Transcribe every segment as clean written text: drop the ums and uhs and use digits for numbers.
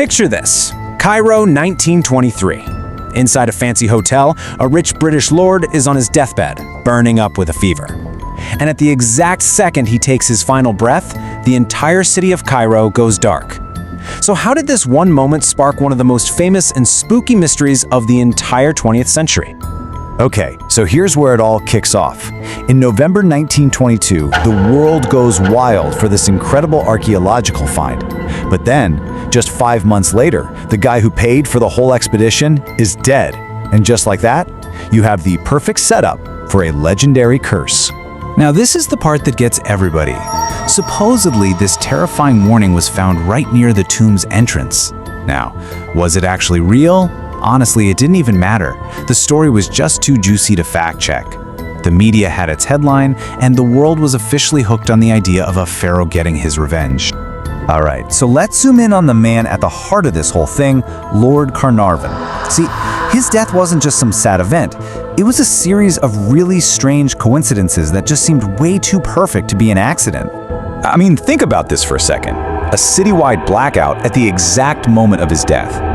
Picture this: Cairo, 1923. Inside a fancy hotel, a rich British lord is on his deathbed, burning up with a fever. And at the exact second he takes his final breath, the entire city of Cairo goes dark. So how did this one moment spark one of the most famous and spooky mysteries of the entire 20th century? Okay, so here's where it all kicks off. In November 1922, the world goes wild for this incredible archaeological find. But then, just 5 months later, the guy who paid for the whole expedition is dead. And just like that, you have the perfect setup for a legendary curse. Now this is the part that gets everybody. Supposedly, this terrifying warning was found right near the tomb's entrance. Now, was it actually real? Honestly, it didn't even matter. The story was just too juicy to fact-check. The media had its headline, and the world was officially hooked on the idea of a pharaoh getting his revenge. All right, so let's zoom in on the man at the heart of this whole thing, Lord Carnarvon. See, his death wasn't just some sad event. It was a series of really strange coincidences that just seemed way too perfect to be an accident. I mean, think about this for a second. A citywide blackout at the exact moment of his death.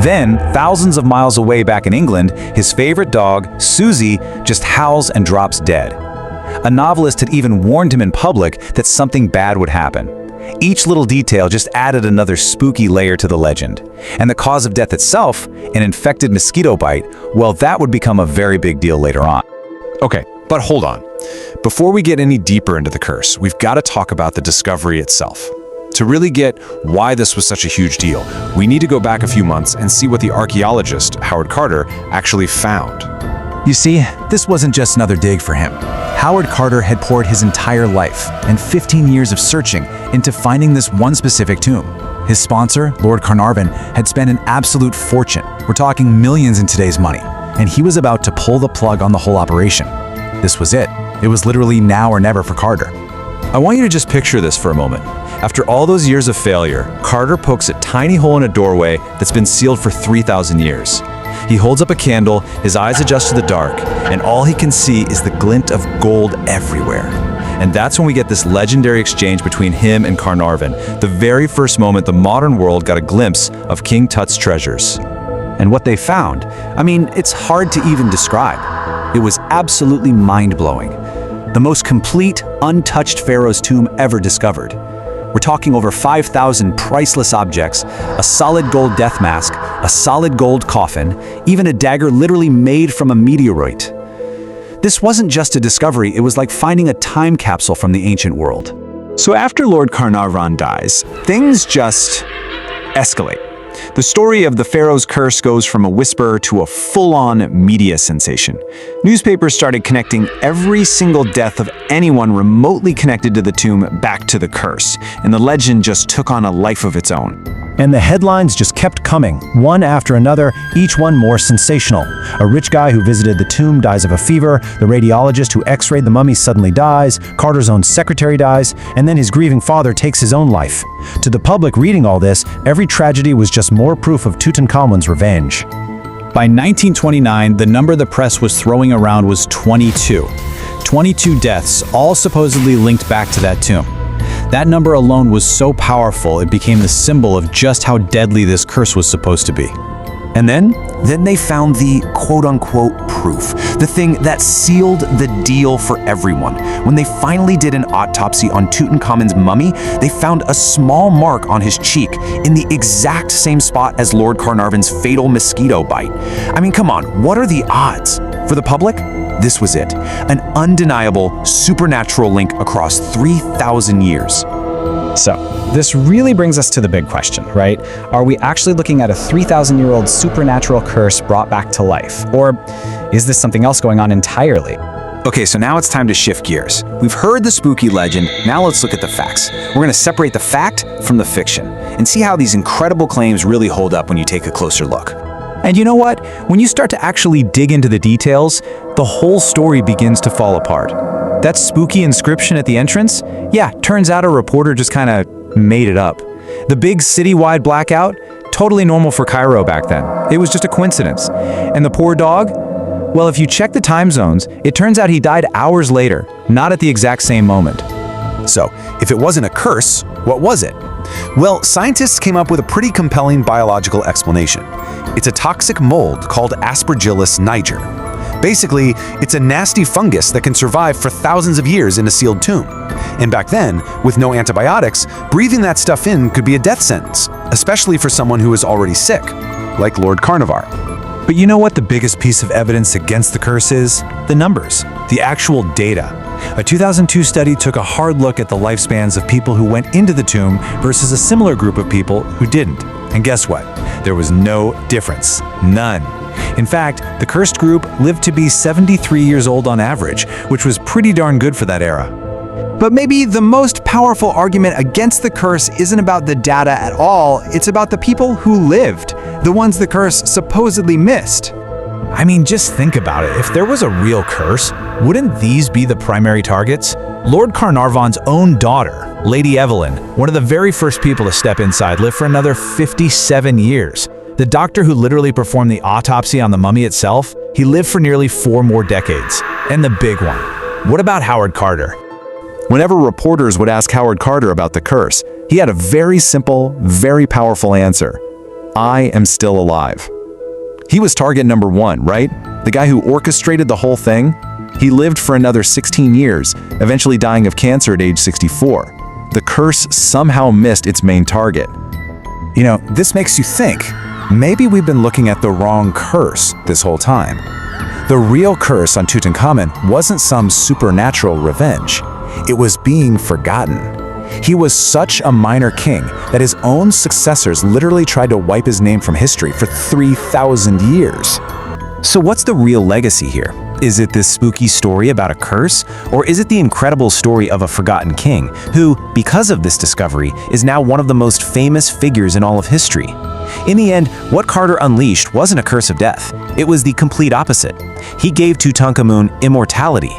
Then, thousands of miles away back in England, his favorite dog, Susie, just howls and drops dead. A novelist had even warned him in public that something bad would happen. Each little detail just added another spooky layer to the legend. And the cause of death itself, an infected mosquito bite, well, that would become a very big deal later on. Okay, but hold on. Before we get any deeper into the curse, we've got to talk about the discovery itself. To really get why this was such a huge deal, we need to go back a few months and see what the archaeologist, Howard Carter, actually found. You see, this wasn't just another dig for him. Howard Carter had poured his entire life and 15 years of searching into finding this one specific tomb. His sponsor, Lord Carnarvon, had spent an absolute fortune. We're talking millions in today's money. And he was about to pull the plug on the whole operation. This was it. It was literally now or never for Carter. I want you to just picture this for a moment. After all those years of failure, Carter pokes a tiny hole in a doorway that's been sealed for 3,000 years. He holds up a candle, his eyes adjust to the dark, and all he can see is the glint of gold everywhere. And that's when we get this legendary exchange between him and Carnarvon, the very first moment the modern world got a glimpse of King Tut's treasures. And what they found, I mean, it's hard to even describe. It was absolutely mind-blowing. The most complete, untouched pharaoh's tomb ever discovered. We're talking over 5,000 priceless objects, a solid gold death mask, a solid gold coffin, even a dagger literally made from a meteorite. This wasn't just a discovery, it was like finding a time capsule from the ancient world. So after Lord Carnarvon dies, things just escalate. The story of the Pharaoh's curse goes from a whisper to a full-on media sensation. Newspapers started connecting every single death of anyone remotely connected to the tomb back to the curse, and the legend just took on a life of its own. And the headlines just kept coming, one after another, each one more sensational. A rich guy who visited the tomb dies of a fever, the radiologist who x-rayed the mummy suddenly dies, Carter's own secretary dies, and then his grieving father takes his own life. To the public reading all this, every tragedy was just more proof of Tutankhamun's revenge. By 1929, the number the press was throwing around was 22. 22 deaths, all supposedly linked back to that tomb. That number alone was so powerful, it became the symbol of just how deadly this curse was supposed to be. And then they found the quote-unquote proof, the thing that sealed the deal for everyone. When they finally did an autopsy on Tutankhamun's mummy, they found a small mark on his cheek in the exact same spot as Lord Carnarvon's fatal mosquito bite. I mean, come on, what are the odds? For the public, this was it. An undeniable, supernatural link across 3,000 years. So, this really brings us to the big question, right? Are we actually looking at a 3,000-year-old supernatural curse brought back to life? Or is this something else going on entirely? Okay, so now it's time to shift gears. We've heard the spooky legend, now let's look at the facts. We're going to separate the fact from the fiction and see how these incredible claims really hold up when you take a closer look. And you know what? When you start to actually dig into the details, the whole story begins to fall apart. That spooky inscription at the entrance? Yeah, turns out a reporter just kind of made it up. The big citywide blackout? Totally normal for Cairo back then. It was just a coincidence. And the poor dog? Well, if you check the time zones, it turns out he died hours later, not at the exact same moment. So, if it wasn't a curse, what was it? Well, scientists came up with a pretty compelling biological explanation. It's a toxic mold called Aspergillus niger. Basically, it's a nasty fungus that can survive for thousands of years in a sealed tomb. And back then, with no antibiotics, breathing that stuff in could be a death sentence, especially for someone who is already sick, like Lord Carnarvon. But you know what the biggest piece of evidence against the curse is? The numbers, the actual data. A 2002 study took a hard look at the lifespans of people who went into the tomb versus a similar group of people who didn't. And guess what? There was no difference. None. In fact, the cursed group lived to be 73 years old on average, which was pretty darn good for that era. But maybe the most powerful argument against the curse isn't about the data at all, it's about the people who lived, the ones the curse supposedly missed. I mean, just think about it. If there was a real curse, wouldn't these be the primary targets? Lord Carnarvon's own daughter, Lady Evelyn, one of the very first people to step inside, lived for another 57 years. The doctor who literally performed the autopsy on the mummy itself, he lived for nearly 4 more decades. And the big one, what about Howard Carter? Whenever reporters would ask Howard Carter about the curse, he had a very simple, very powerful answer. I am still alive. He was target number 1, right? The guy who orchestrated the whole thing? He lived for another 16 years, eventually dying of cancer at age 64. The curse somehow missed its main target. You know, this makes you think, maybe we've been looking at the wrong curse this whole time. The real curse on Tutankhamun wasn't some supernatural revenge. It was being forgotten. He was such a minor king that his own successors literally tried to wipe his name from history for 3,000 years. So what's the real legacy here? Is it this spooky story about a curse? Or is it the incredible story of a forgotten king who, because of this discovery, is now one of the most famous figures in all of history? In the end, what Carter unleashed wasn't a curse of death. It was the complete opposite. He gave Tutankhamun immortality.